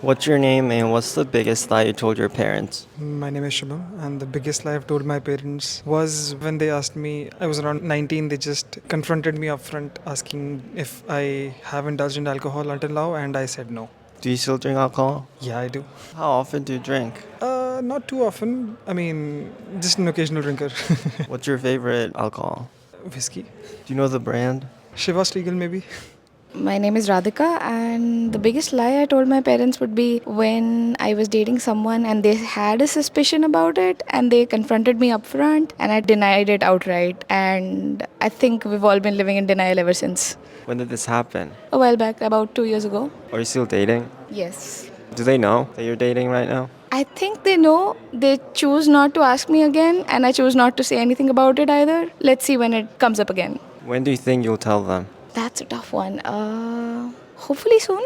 What's your name and what's the biggest lie you told your parents? My name is Shubham, and the biggest lie I've told my parents was when they asked me, I was around 19, they just confronted me upfront asking if I have indulged in alcohol until now, and I said no. Do you still drink alcohol? Yeah, I do. How often do you drink? Not too often. I mean, just an occasional drinker. What's your favorite alcohol? Whiskey. Do you know the brand? Shiva's Legal, maybe. My name is Radhika, and the biggest lie I told my parents would be when I was dating someone and they had a suspicion about it and they confronted me upfront and I denied it outright. And I think we've all been living in denial ever since. When did this happen? A while back, about 2 years ago. Are you still dating? Yes. Do they know that you're dating right now? I think they know. They choose not to ask me again, and I choose not to say anything about it either. Let's see when it comes up again. When do you think you'll tell them? That's a tough one. Hopefully soon.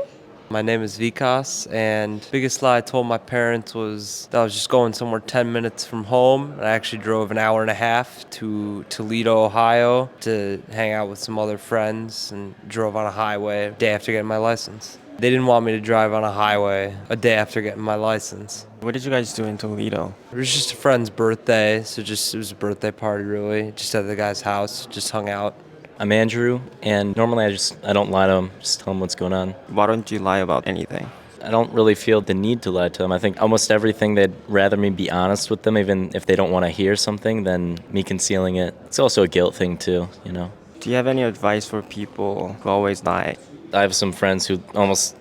My name is Vikas, and biggest lie I told my parents was that I was just going somewhere 10 minutes from home. I actually drove an hour and a half to Toledo, Ohio to hang out with some other friends and drove on a highway a day after getting my license. They didn't want me to drive on a highway a day after getting my license. What did you guys do in Toledo? It was just a friend's birthday, so it was a birthday party really, just at the guy's house, just hung out. I'm Andrew, and normally I don't lie to them, just tell them what's going on. Why don't you lie about anything? I don't really feel the need to lie to them. I think almost everything they'd rather me be honest with them, even if they don't want to hear something, than me concealing it. It's also a guilt thing too, you know. Do you have any advice for people who always lie? I have some friends who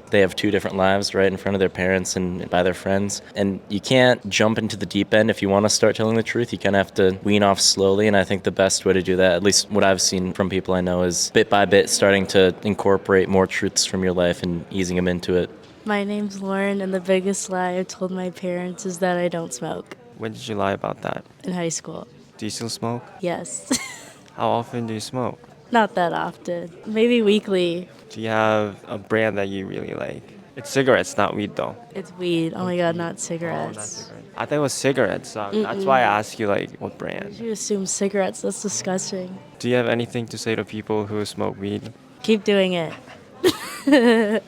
they have two different lives right in front of their parents and by their friends. And you can't jump into the deep end if you want to start telling the truth. You kind of have to wean off slowly. And I think the best way to do that, at least what I've seen from people I know, is bit by bit starting to incorporate more truths from your life and easing them into it. My name's Lauren, and the biggest lie I've told my parents is that I don't smoke. When did you lie about that? In high school. Do you still smoke? Yes. How often do you smoke? Not that often. Maybe weekly. Do you have a brand that you really like? It's cigarettes, not weed though. It's weed. Oh my god, not Oh, not cigarettes. cigarettes. I thought it was cigarettes. So that's why I asked you like what brand. You assume cigarettes. That's disgusting. Do you have anything to say to people who smoke weed? Keep doing it.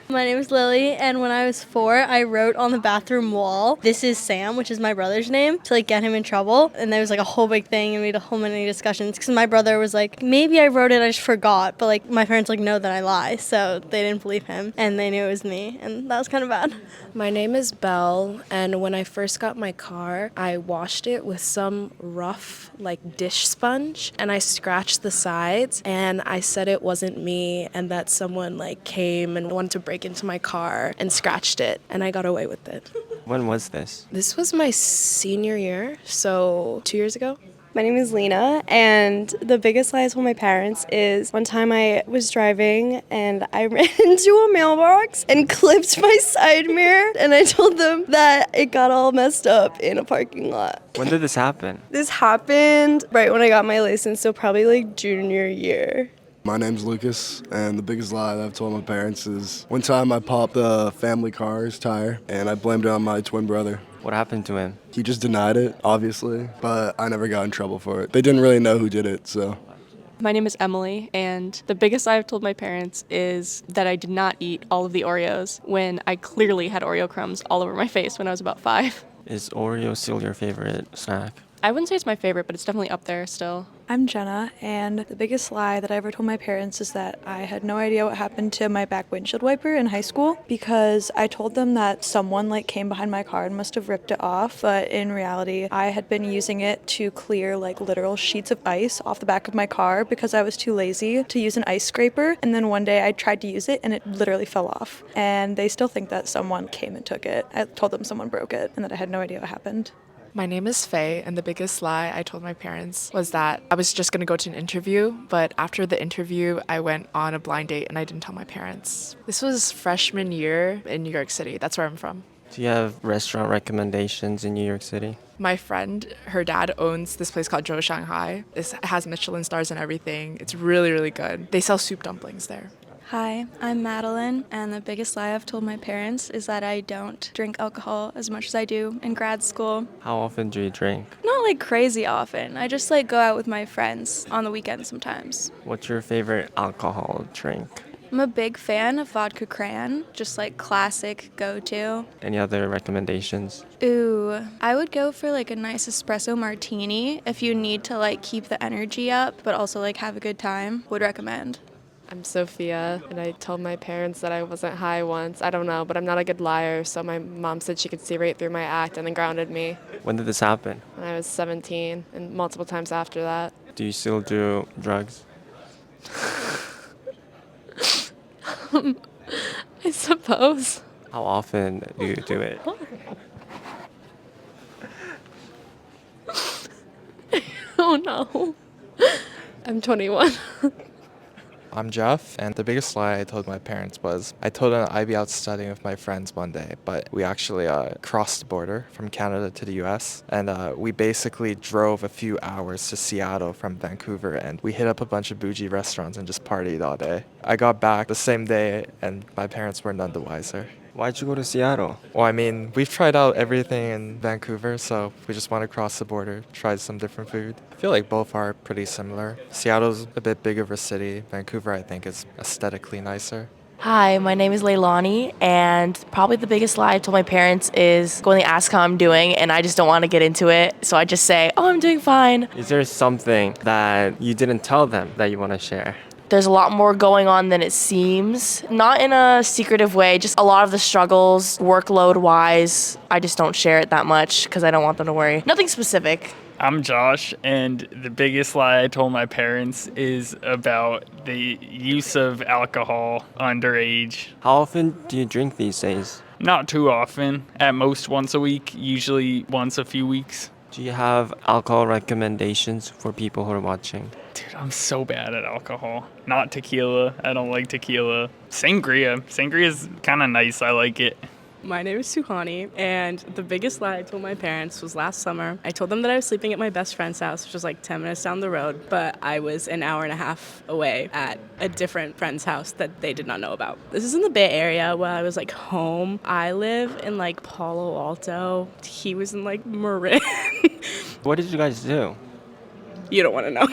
My name is Lily, and when I was 4, I wrote on the bathroom wall, "This is Sam," which is my brother's name, to like get him in trouble. And there was like a whole big thing, and we had a whole many discussions because my brother was like, "Maybe I wrote it, I just forgot." But like my parents like know that I lie, so they didn't believe him, and they knew it was me, and that was kind of bad. My name is Belle, and when I first got my car, I washed it with some rough, like, dish sponge, and I scratched the sides, and I said it wasn't me, and that someone, like, came and wanted to break into my car and scratched it, and I got away with it. When was this? This was my senior year, so 2 years ago. My name is Lena, and the biggest lie I told my parents is one time I was driving and I ran into a mailbox and clipped my side mirror, and I told them that it got all messed up in a parking lot. When did this happen? This happened right when I got my license, so probably like junior year. My name's Lucas, and the biggest lie that I've told my parents is one time I popped a family car's tire, and I blamed it on my twin brother. What happened to him? He just denied it, obviously, but I never got in trouble for it. They didn't really know who did it, so. My name is Emily, and the biggest lie I've told my parents is that I did not eat all of the Oreos when I clearly had Oreo crumbs all over my face when I was about 5. Is Oreo still your favorite snack? I wouldn't say it's my favorite, but it's definitely up there still. I'm Jenna, and the biggest lie that I ever told my parents is that I had no idea what happened to my back windshield wiper in high school because I told them that someone came behind my car and must have ripped it off, but in reality, I had been using it to clear literal sheets of ice off the back of my car because I was too lazy to use an ice scraper, and then one day I tried to use it and it literally fell off, and they still think that someone came and took it. I told them someone broke it and that I had no idea what happened. My name is Faye, and the biggest lie I told my parents was that I was just going to go to an interview, but after the interview, I went on a blind date and I didn't tell my parents. This was freshman year in New York City. That's where I'm from. Do you have restaurant recommendations in New York City? My friend, her dad owns this place called Joe Shanghai. It has Michelin stars and everything. It's really, really good. They sell soup dumplings there. Hi, I'm Madeline, and the biggest lie I've told my parents is that I don't drink alcohol as much as I do in grad school. How often do you drink? Not crazy often. I just go out with my friends on the weekends sometimes. What's your favorite alcohol drink? I'm a big fan of vodka cran, just like classic go-to. Any other recommendations? Ooh, I would go for like a nice espresso martini if you need to like keep the energy up, but also like have a good time. Would recommend. I'm Sophia, and I told my parents that I wasn't high once. I don't know, but I'm not a good liar, so my mom said she could see right through my act and then grounded me When did this happen? when I was 17 and multiple times after that. Do you still do drugs? I suppose. How often do you do it? Oh no. I'm 21. I'm Jeff, and the biggest lie I told my parents was I told them I'd be out studying with my friends one day, but we actually crossed the border from Canada to the US, and we basically drove a few hours to Seattle from Vancouver, and we hit up a bunch of bougie restaurants and just partied all day. I got back the same day, and my parents were none the wiser. Why'd you go to Seattle? Well, I mean, we've tried out everything in Vancouver, so we just want to cross the border, try some different food. I feel like both are pretty similar. Seattle's a bit bigger of a city. Vancouver, I think, is aesthetically nicer. Hi, my name is Leilani, and probably the biggest lie I told my parents is going to ask how I'm doing, and I just don't want to get into it. So I just say, oh, I'm doing fine. Is there something that you didn't tell them that you want to share? There's a lot more going on than it seems. Not in a secretive way, just a lot of the struggles, workload-wise, I just don't share it that much because I don't want them to worry. Nothing specific. I'm Josh, and the biggest lie I told my parents is about the use of alcohol underage. How often do you drink these days? Not too often, at most once a week, usually once a few weeks. Do you have alcohol recommendations for people who are watching? Dude, I'm so bad at alcohol. Not tequila. I don't like tequila. Sangria. Sangria is kind of nice. I like it. My name is Suhani, and the biggest lie I told my parents was last summer. I told them that I was sleeping at my best friend's house, which was like 10 minutes down the road, but I was an hour and a half away at a different friend's house that they did not know about. This is in the Bay Area where I was like home. I live in like Palo Alto. He was in like Marin. What did you guys do? You don't want to know.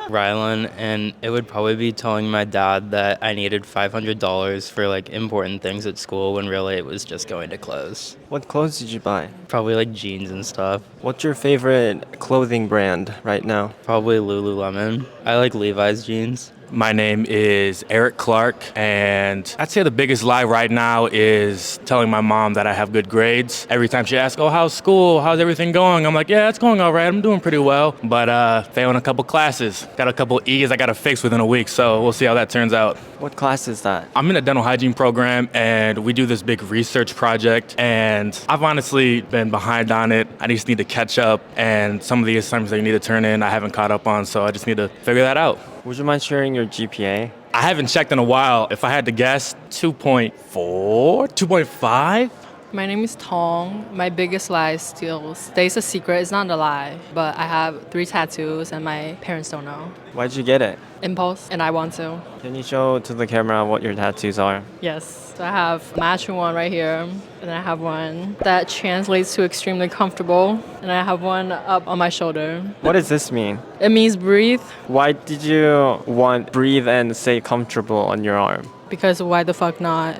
Rylan, and it would probably be telling my dad that I needed $500 for like important things at school when really it was just going to clothes. What clothes did you buy? Probably like jeans and stuff. What's your favorite clothing brand right now? Probably Lululemon. I like Levi's jeans. My name is Eric Clark, and I'd say the biggest lie right now is telling my mom that I have good grades. Every time she asks, oh, how's school? How's everything going? I'm like, yeah, it's going all right. I'm doing pretty well, but failing a couple classes. Got a couple E's I got to fix within a week, so we'll see how that turns out. What class is that? I'm in a dental hygiene program, and we do this big research project, and I've honestly been behind on it. I just need to catch up, and some of the assignments that you need to turn in, I haven't caught up on, so I just need to figure that out. Would you mind sharing your GPA? I haven't checked in a while. If I had to guess, 2.4, 2.5? My name is Tong. My biggest lie is still stays a secret. It's not a lie, but I have 3 tattoos and my parents don't know. Why'd you get it? Impulse, and I want to. Can you show to the camera what your tattoos are? Yes. So I have a matching one right here, and I have one that translates to extremely comfortable, and I have one up on my shoulder. What does this mean? It means breathe. Why did you want breathe and say comfortable on your arm? Because why the fuck not?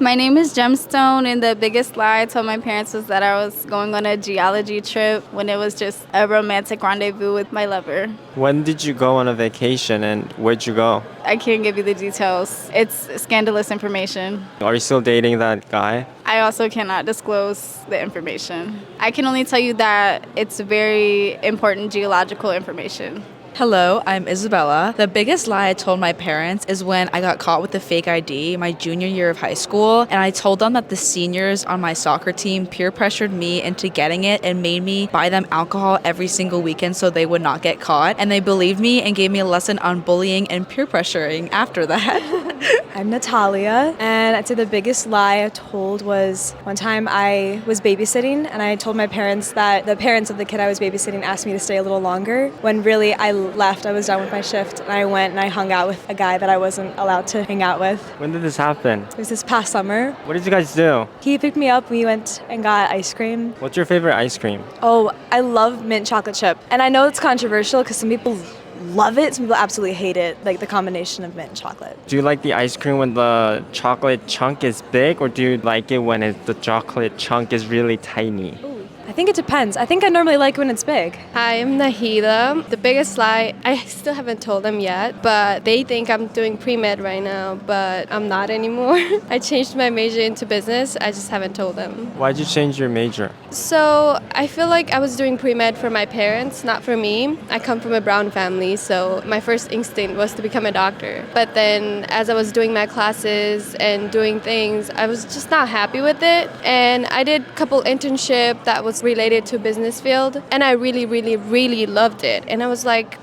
My name is Gemstone, and the biggest lie I told my parents was that I was going on a geology trip when it was just a romantic rendezvous with my lover. When did you go on a vacation and where'd you go? I can't give you the details. It's scandalous information. Are you still dating that guy? I also cannot disclose the information. I can only tell you that it's very important geological information. Hello, I'm Isabella. The biggest lie I told my parents is when I got caught with a fake ID my junior year of high school, and I told them that the seniors on my soccer team peer pressured me into getting it and made me buy them alcohol every single weekend so they would not get caught, and they believed me and gave me a lesson on bullying and peer pressuring after that. I'm Natalia, and I'd say the biggest lie I told was one time I was babysitting, and I told my parents that the parents of the kid I was babysitting asked me to stay a little longer, when really I left. I was done with my shift, and I went and I hung out with a guy that I wasn't allowed to hang out with. When did this happen? It was this past summer. What did you guys do? He picked me up, we went and got ice cream. What's your favorite ice cream? Oh, I love mint chocolate chip. And I know it's controversial because some people love it. Some people absolutely hate it, like the combination of mint and chocolate. Do you like the ice cream when the chocolate chunk is big, or do you like it when the chocolate chunk is really tiny? I think it depends. I think I normally like when it's big. Hi, I'm Nahida. The biggest lie, I still haven't told them yet, but they think I'm doing pre-med right now, but I'm not anymore. I changed my major into business. I just haven't told them. Why'd you change your major? So I feel like I was doing pre-med for my parents, not for me. I come from a Brown family, so my first instinct was to become a doctor. But then as I was doing my classes and doing things, I was just not happy with it. And I did a couple internships that was related to business field, and I really loved it. And I was like,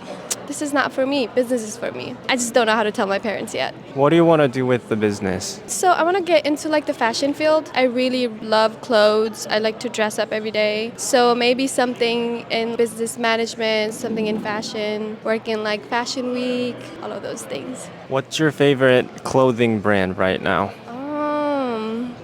this is not for me. Business is for me. I just don't know how to tell my parents yet. What do you want to do with the business? So I want to get into like the fashion field. I really love clothes. I like to dress up every day. So maybe something in business management, something in fashion, working like Fashion Week, all of those things. What's your favorite clothing brand right now?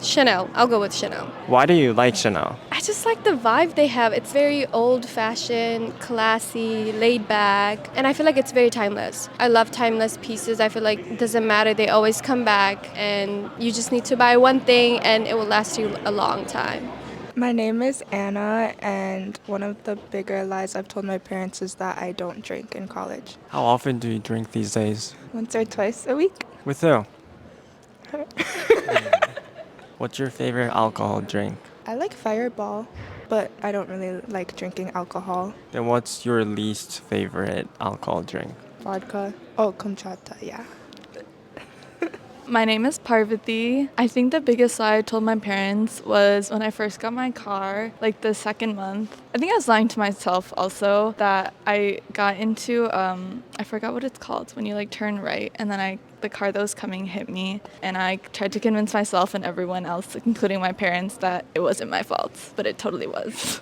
Chanel. I'll go with Chanel. Why do you like Chanel? I just like the vibe they have. It's very old-fashioned, classy, laid back, and I feel like it's very timeless. I love timeless pieces. I feel like it doesn't matter. They always come back, and you just need to buy one thing, and it will last you a long time. My name is Anna, and one of the bigger lies I've told my parents is that I don't drink in college. How often do you drink these days? Once or twice a week. With who? What's your favorite alcohol drink? I like Fireball, but I don't really like drinking alcohol. Then what's your least favorite alcohol drink? Vodka. Oh, Kamchatka, yeah. My name is Parvati. I think the biggest lie I told my parents was when I first got my car, like the second month. I think I was lying to myself also that I got into, I forgot what it's called, when you like turn right and then the car that was coming hit me, and I tried to convince myself and everyone else, including my parents, that it wasn't my fault, but it totally was.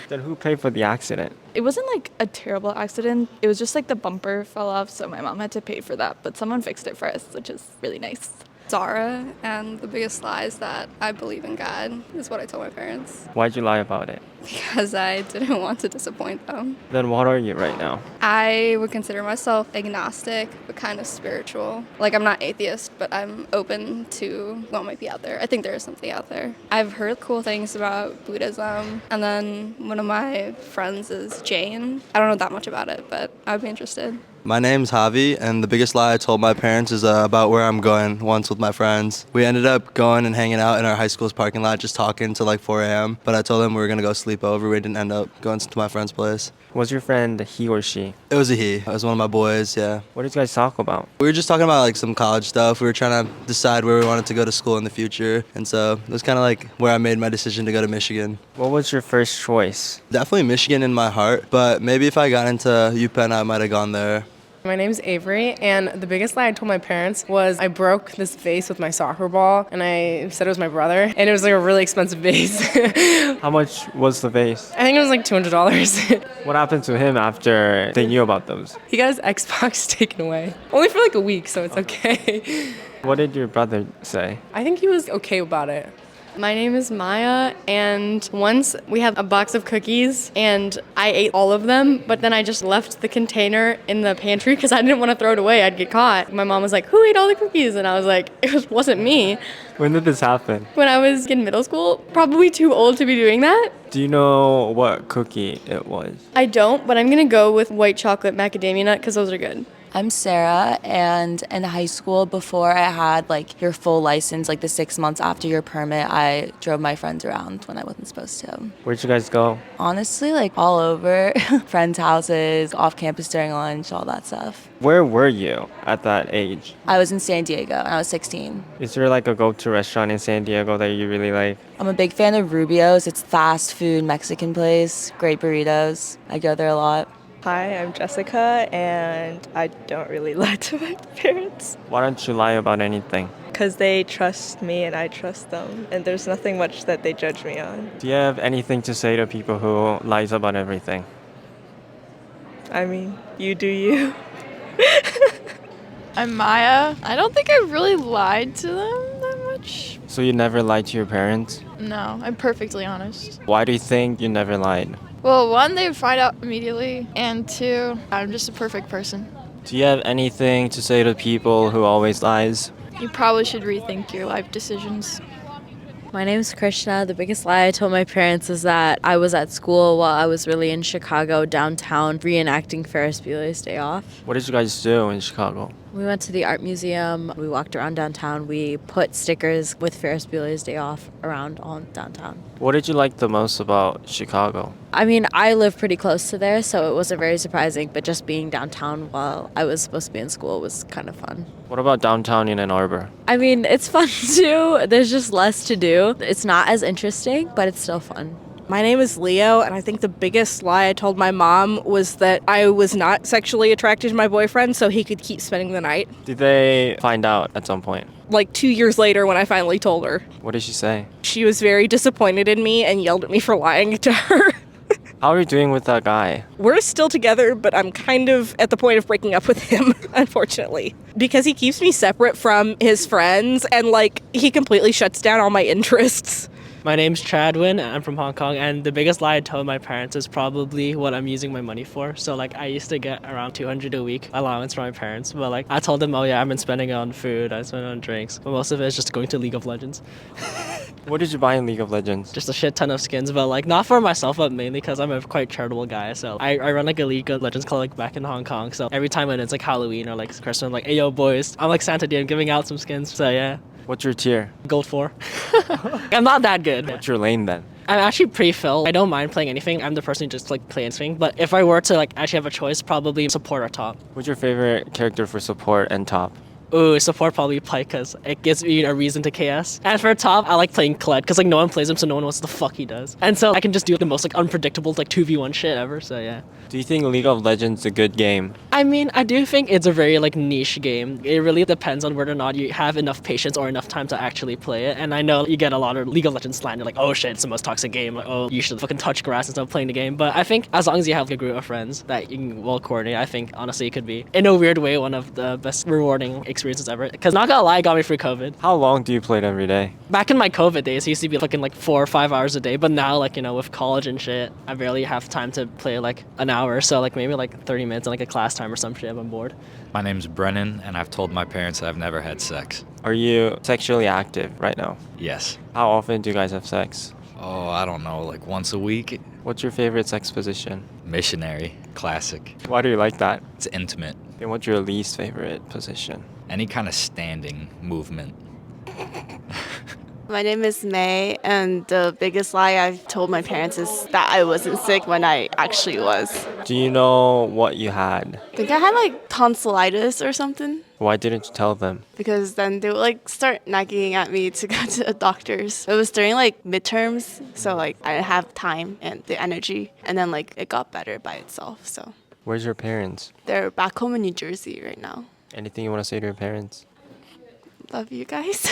Then who paid for the accident? It wasn't like a terrible accident. It was just like the bumper fell off, so my mom had to pay for that, but someone fixed it for us, which is really nice. Zara, and the biggest lie is that I believe in God, is what I told my parents. Why'd you lie about it? Because I didn't want to disappoint them. Then what are you right now? I would consider myself agnostic, but kind of spiritual. Like, I'm not atheist, but I'm open to what might be out there. I think there is something out there. I've heard cool things about Buddhism, and then one of my friends is Jain. I don't know that much about it, but I would be interested. My name's Javi, and the biggest lie I told my parents is about where I'm going once with my friends. We ended up going and hanging out in our high school's parking lot, just talking till like 4 a.m. But I told them we were going to go sleep over. We didn't end up going to my friend's place. Was your friend he or she? It was a he. It was one of my boys, yeah. What did you guys talk about? We were just talking about like some college stuff. We were trying to decide where we wanted to go to school in the future. And so it was kind of like where I made my decision to go to Michigan. What was your first choice? Definitely Michigan in my heart, but maybe if I got into UPenn, I might have gone there. My name's Avery, and the biggest lie I told my parents was I broke this vase with my soccer ball, and I said it was my brother, and it was like a really expensive vase. How much was the vase? I think it was like $200. What happened to him after they knew about those? He got his Xbox taken away. Only for like a week, so it's okay. What did your brother say? I think he was okay about it. My name is Maya, and once we had a box of cookies, and I ate all of them, but then I just left the container in the pantry because I didn't want to throw it away. I'd get caught. My mom was like, "Who ate all the cookies?" And I was like, wasn't me. When did this happen? When I was in middle school, probably too old to be doing that. Do you know what cookie it was? I don't, but I'm going to go with white chocolate macadamia nut because those are good. I'm Sarah, and in high school, before I had like your full license, like the 6 months after your permit, I drove my friends around when I wasn't supposed to. Where'd you guys go? Honestly, like all over, friends' houses, off campus during lunch, all that stuff. Where were you at that age? I was in San Diego, and I was 16. Is there like a go-to restaurant in San Diego that you really like? I'm a big fan of Rubio's. It's fast food Mexican place, great burritos. I go there a lot. Hi, I'm Jessica, and I don't really lie to my parents. Why don't you lie about anything? Because they trust me and I trust them, and there's nothing much that they judge me on. Do you have anything to say to people who lies about everything? I mean, you do you. I'm Maya. I don't think I really lied to them that much. So you never lied to your parents? No, I'm perfectly honest. Why do you think you never lied? Well, one, they would find out immediately, and two, I'm just a perfect person. Do you have anything to say to people who always lies? You probably should rethink your life decisions. My name is Krishna. The biggest lie I told my parents is that I was at school while I was really in Chicago downtown reenacting Ferris Bueller's Day Off. What did you guys do in Chicago? We went to the art museum. We walked around downtown. We put stickers with Ferris Bueller's Day Off around all downtown. What did you like the most about Chicago? I mean, I live pretty close to there, so it wasn't very surprising, but just being downtown while I was supposed to be in school was kind of fun. What about downtown in Ann Arbor? I mean, it's fun too. There's just less to do. It's not as interesting, but it's still fun. My name is Leo, and I think the biggest lie I told my mom was that I was not sexually attracted to my boyfriend so he could keep spending the night. Did they find out at some point? Like 2 years later when I finally told her. What did she say? She was very disappointed in me and yelled at me for lying to her. How are you doing with that guy? We're still together, but I'm kind of at the point of breaking up with him, unfortunately. Because he keeps me separate from his friends, and like, he completely shuts down all my interests. My name's Chadwin, I'm from Hong Kong, and the biggest lie I told my parents is probably what I'm using my money for. So like I used to get around $200 a week allowance from my parents, but like I told them, oh yeah, I've been spending it on food, I spend it on drinks, but most of it is just going to League of Legends. What did you buy in League of Legends? Just a shit ton of skins, but like not for myself, but mainly because I'm a quite charitable guy. So I run like a League of Legends club like back in Hong Kong. So every time when it's like Halloween or like Christmas, I'm like, hey yo boys, I'm like Santa dude, I'm giving out some skins. So yeah. What's your tier? Gold 4. I'm not that good. What's your lane then? I'm actually pretty Phil. I don't mind playing anything. I'm the person who just like plays anything. But if I were to like actually have a choice, probably support or top. What's your favorite character for support and top? Ooh, support probably Pike because it gives me a reason to KS. And for top, I like playing Kled because like no one plays him, so no one knows what the fuck he does. And so I can just do the most like unpredictable like 2v1 shit ever. So yeah. Do you think League of Legends is a good game? I mean, I do think it's a very like niche game. It really depends on whether or not you have enough patience or enough time to actually play it. And I know you get a lot of League of Legends slander, like, oh shit, it's the most toxic game. Like, oh, you should fucking touch grass instead of playing the game. But I think as long as you have like, a group of friends that you can well coordinate, I think honestly it could be, in a weird way, one of the best rewarding experiences ever. Because not gonna lie, it got me through COVID. How long do you play it every day? Back in my COVID days, I used to be fucking like 4 or 5 hours a day. But now, like, you know, with college and shit, I barely have time to play like an hour or so, like maybe like 30 minutes in like a class time or some shit if I'm bored. My name's Brennan, and I've told my parents that I've never had sex. Are you sexually active right now? Yes. How often do you guys have sex? Oh, I don't know, like once a week. What's your favorite sex position? Missionary. Classic. Why do you like that? It's intimate. Then what's your least favorite position? Any kind of standing movement. My name is May, and the biggest lie I've told my parents is that I wasn't sick when I actually was. Do you know what you had? I think I had like tonsillitis or something. Why didn't you tell them? Because then they would like start nagging at me to go to the doctors. It was during like midterms, so like I didn't have time and the energy, and then like it got better by itself. So. Where's your parents? They're back home in New Jersey right now. Anything you want to say to your parents? Love you guys.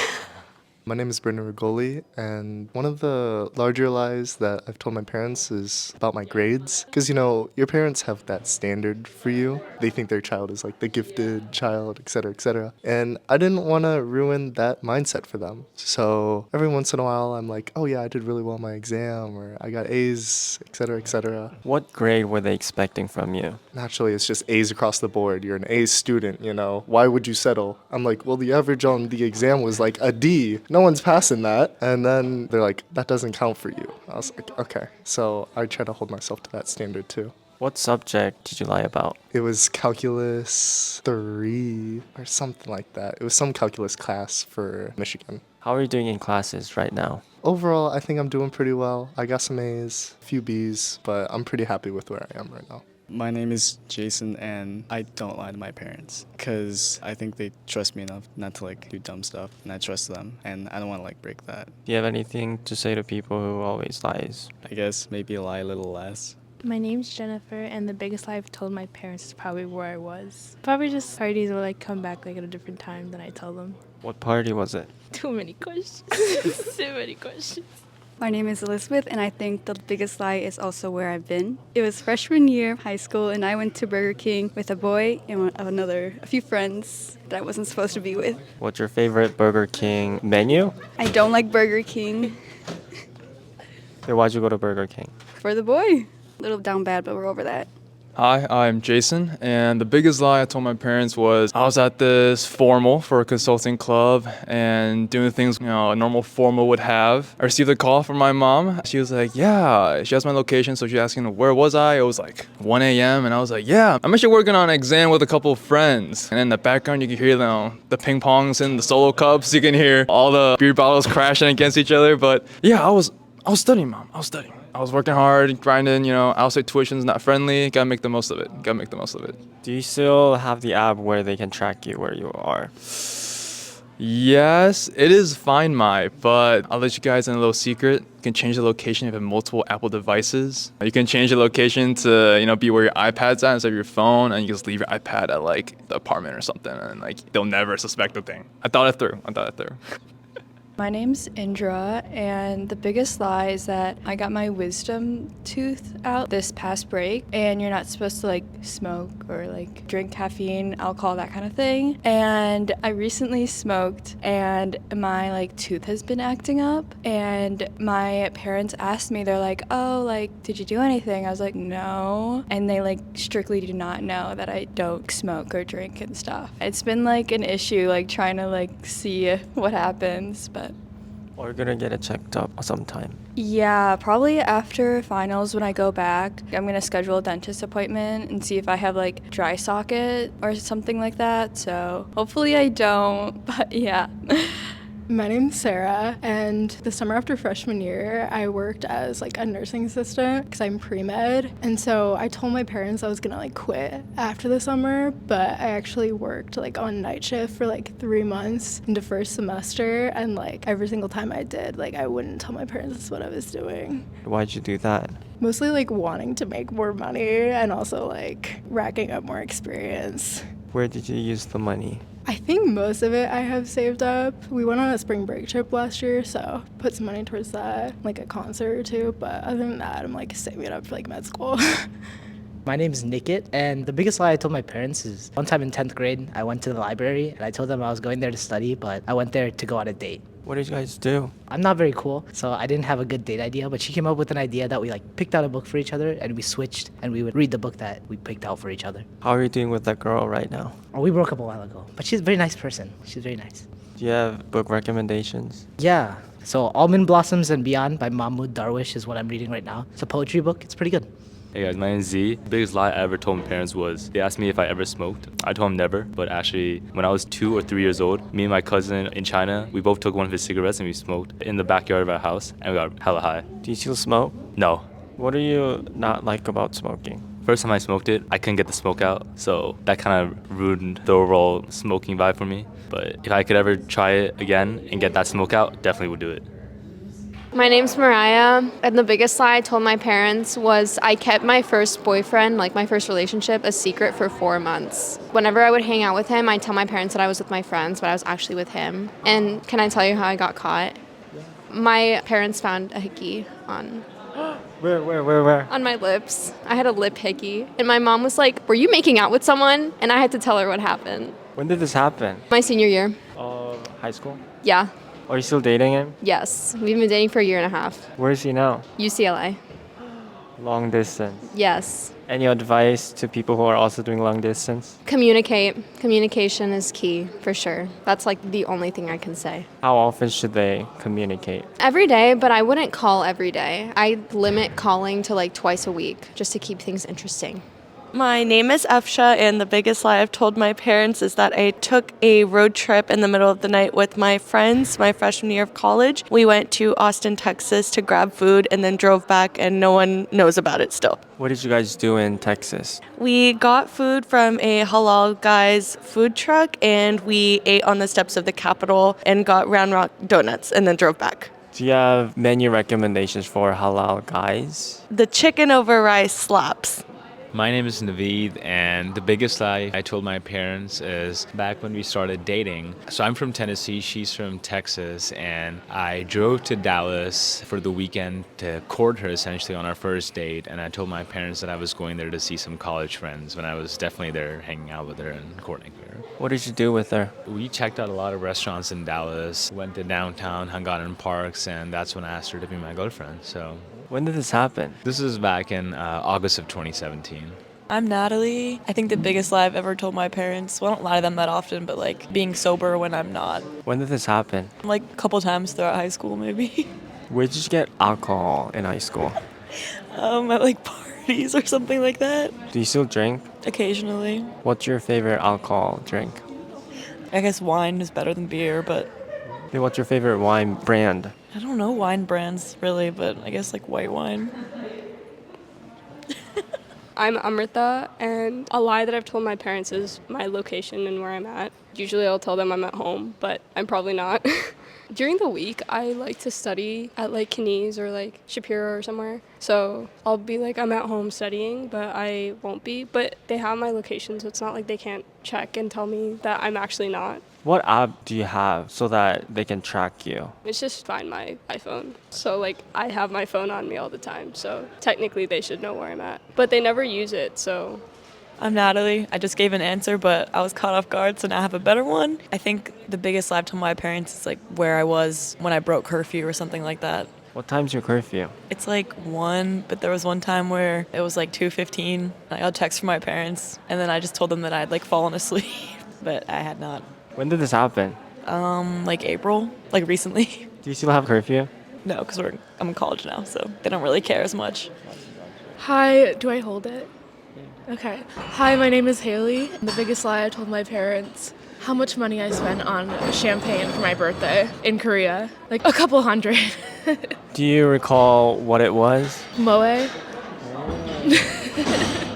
My name is Brendan Rigoli, and one of the larger lies that I've told my parents is about my grades. Because, you know, your parents have that standard for you. They think their child is like the gifted child, etc., etc. And I didn't want to ruin that mindset for them. So every once in a while, I'm like, oh yeah, I did really well on my exam, or I got A's, etc., etc. What grade were they expecting from you? Naturally, it's just A's across the board. You're an A student, you know. Why would you settle? I'm like, well, the average on the exam was like a D. No one's passing that. And then they're like, that doesn't count for you. I was like, okay. So I try to hold myself to that standard too. What subject did you lie about? It was calculus 3 or something like that. It was some calculus class for Michigan. How are you doing in classes right now? Overall, I think I'm doing pretty well. I got some A's, a few B's, but I'm pretty happy with where I am right now. My name is Jason, and I don't lie to my parents because I think they trust me enough not to like do dumb stuff, and I trust them, and I don't want to like break that. Do you have anything to say to people who always lies? I guess maybe lie a little less. My name's Jennifer, and the biggest lie I've told my parents is probably where I was. Probably just parties will like come back like at a different time than I tell them. What party was it? Too many questions. Too many questions. My name is Elizabeth, and I think the biggest lie is also where I've been. It was freshman year of high school, and I went to Burger King with a boy and a few friends that I wasn't supposed to be with. What's your favorite Burger King menu? I don't like Burger King. Then why'd you go to Burger King? For the boy. A little down bad, but we're over that. Hi, I'm Jason, and the biggest lie I told my parents was I was at this formal for a consulting club and doing things a normal formal would have. I received a call from my mom. She was like, yeah, she has my location, so she asking where was I? It was like 1 a.m. and I was like, yeah, I'm actually working on an exam with a couple of friends. And in the background, you can hear the ping pongs and the solo cups. You can hear all the beer bottles crashing against each other. But yeah, I was studying, Mom. I was studying. I was working hard, grinding, outside tuition's not friendly. Gotta make the most of it. Do you still have the app where they can track you where you are? Yes, it is Find My, but I'll let you guys in a little secret. You can change the location if you have multiple Apple devices. You can change the location to, be where your iPad's at instead of your phone, and you just leave your iPad at the apartment or something, and they'll never suspect a thing. I thought it through. My name's Indra, and the biggest lie is that I got my wisdom tooth out this past break, and you're not supposed to smoke or drink caffeine, alcohol, that kind of thing. And I recently smoked, and my tooth has been acting up, and my parents asked me, they're like, oh, did you do anything? I was like, no. And they strictly do not know that I don't smoke or drink and stuff. It's been an issue trying to see what happens, but Or you're gonna get it checked up sometime. yeah, probably after finals when I go back, I'm gonna schedule a dentist appointment and see if I have dry socket or something like that. So hopefully I don't, but yeah. My name's Sarah, and the summer after freshman year, I worked as a nursing assistant because I'm pre-med. And so I told my parents I was gonna quit after the summer, but I actually worked on night shift for 3 months into first semester, and every single time I did, I wouldn't tell my parents what I was doing. Why'd you do that? Mostly wanting to make more money and also racking up more experience. Where did you use the money? I think most of it I have saved up. We went on a spring break trip last year, so put some money towards that, a concert or two. But other than that, I'm saving it up for med school. My name is Nikit, and the biggest lie I told my parents is one time in 10th grade, I went to the library and I told them I was going there to study, but I went there to go on a date. What did you guys do? I'm not very cool, so I didn't have a good date idea, but she came up with an idea that we picked out a book for each other and we switched and we would read the book that we picked out for each other. How are you doing with that girl right now? Oh, we broke up a while ago, but she's a very nice person. She's very nice. Do you have book recommendations? Yeah, so Almond Blossoms and Beyond by Mahmoud Darwish is what I'm reading right now. It's a poetry book. It's pretty good. Hey guys, my name's Z. The biggest lie I ever told my parents was they asked me if I ever smoked. I told them never, but actually when I was 2 or 3 years old, me and my cousin in China, we both took one of his cigarettes and we smoked in the backyard of our house and we got hella high. Do you still smoke? No. What do you not like about smoking? First time I smoked it, I couldn't get the smoke out, so that kind of ruined the overall smoking vibe for me. But if I could ever try it again and get that smoke out, definitely would do it. My name's Mariah, and the biggest lie I told my parents was I kept my first boyfriend, my first relationship, a secret for 4 months. Whenever I would hang out with him, I'd tell my parents that I was with my friends, but I was actually with him. And can I tell you how I got caught? My parents found a hickey on... Where? On my lips. I had a lip hickey. And my mom was like, were you making out with someone? And I had to tell her what happened. When did this happen? My senior year. High school? Yeah. Are you still dating him? Yes. We've been dating for a year and a half. Where is he now? UCLA. Long distance. Yes. Any advice to people who are also doing long distance? Communicate. Communication is key, for sure. That's the only thing I can say. How often should they communicate? Every day, but I wouldn't call every day. I limit calling to twice a week, just to keep things interesting. My name is Efsha, and the biggest lie I've told my parents is that I took a road trip in the middle of the night with my friends my freshman year of college. We went to Austin, Texas to grab food and then drove back, and no one knows about it still. What did you guys do in Texas? We got food from a halal guy's food truck, and we ate on the steps of the Capitol and got Round Rock donuts and then drove back. Do you have menu recommendations for halal guys? The chicken over rice slaps. My name is Naveed, and the biggest lie I told my parents is back when we started dating. So I'm from Tennessee, she's from Texas, and I drove to Dallas for the weekend to court her essentially on our first date, and I told my parents that I was going there to see some college friends when I was definitely there hanging out with her and courting her. What did you do with her? We checked out a lot of restaurants in Dallas, went to downtown, hung out in parks, and that's when I asked her to be my girlfriend. So When did this happen? this is back in August of 2017. I'm Natalie. I think the biggest lie I've ever told my parents, well, I don't lie to them that often, but like being sober when I'm not. When did this happen? Like a couple times throughout high school, maybe. Where did you get alcohol in high school? At like parties or something like that. Do you still drink? Occasionally. What's your favorite alcohol drink? I guess wine is better than beer, but Hey, what's your favorite wine brand? I don't know wine brands really, but I guess like white wine. I'm Amrita, and a lie that I've told my parents is my location and where I'm at. Usually I'll tell them I'm at home, but I'm probably not. During the week, I like to study at like Kines or like Shapiro or somewhere. So I'll be like, I'm at home studying, but I won't be. But they have my location, so it's not like they can't check and tell me that I'm actually not. What app do you have so that they can track you? It's just Find My iPhone. So like I have my phone on me all the time. So technically they should know where I'm at. But they never use it, so. I'm Natalie. I just gave an answer, but I was caught off guard, so now I have a better one. I think the biggest lie I've told my parents is like where I was when I broke curfew or something like that. What time's your curfew? It's like 1, but there was one time where it was like 2:15. I got a text from my parents, and then I just told them that I'd like fallen asleep, but I had not. When did this happen? Like April, like recently. Do you still have curfew? No, because I'm in college now, so they don't really care as much. Hi, do I hold it? Okay. Hi, my name is Haley. The biggest lie I told my parents, how much money I spent on champagne for my birthday in Korea. Like a couple hundred. Do you recall what it was? Moe.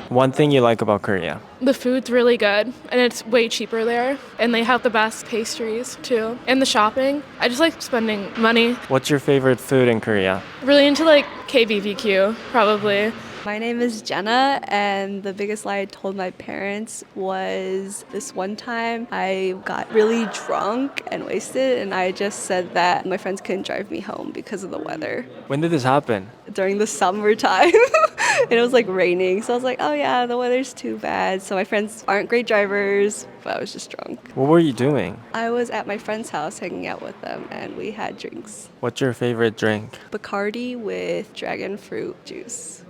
One thing you like about Korea? The food's really good and it's way cheaper there. And they have the best pastries too. And the shopping. I just like spending money. What's your favorite food in Korea? Really into like KBBQ, probably. My name is Jenna, and the biggest lie I told my parents was this one time I got really drunk and wasted, and I just said that my friends couldn't drive me home because of the weather. When did this happen? During the summertime, and it was like raining, so I was like, oh yeah, the weather's too bad. So my friends aren't great drivers, but I was just drunk. What were you doing? I was at my friend's house hanging out with them, and we had drinks. What's your favorite drink? Bacardi with dragon fruit juice.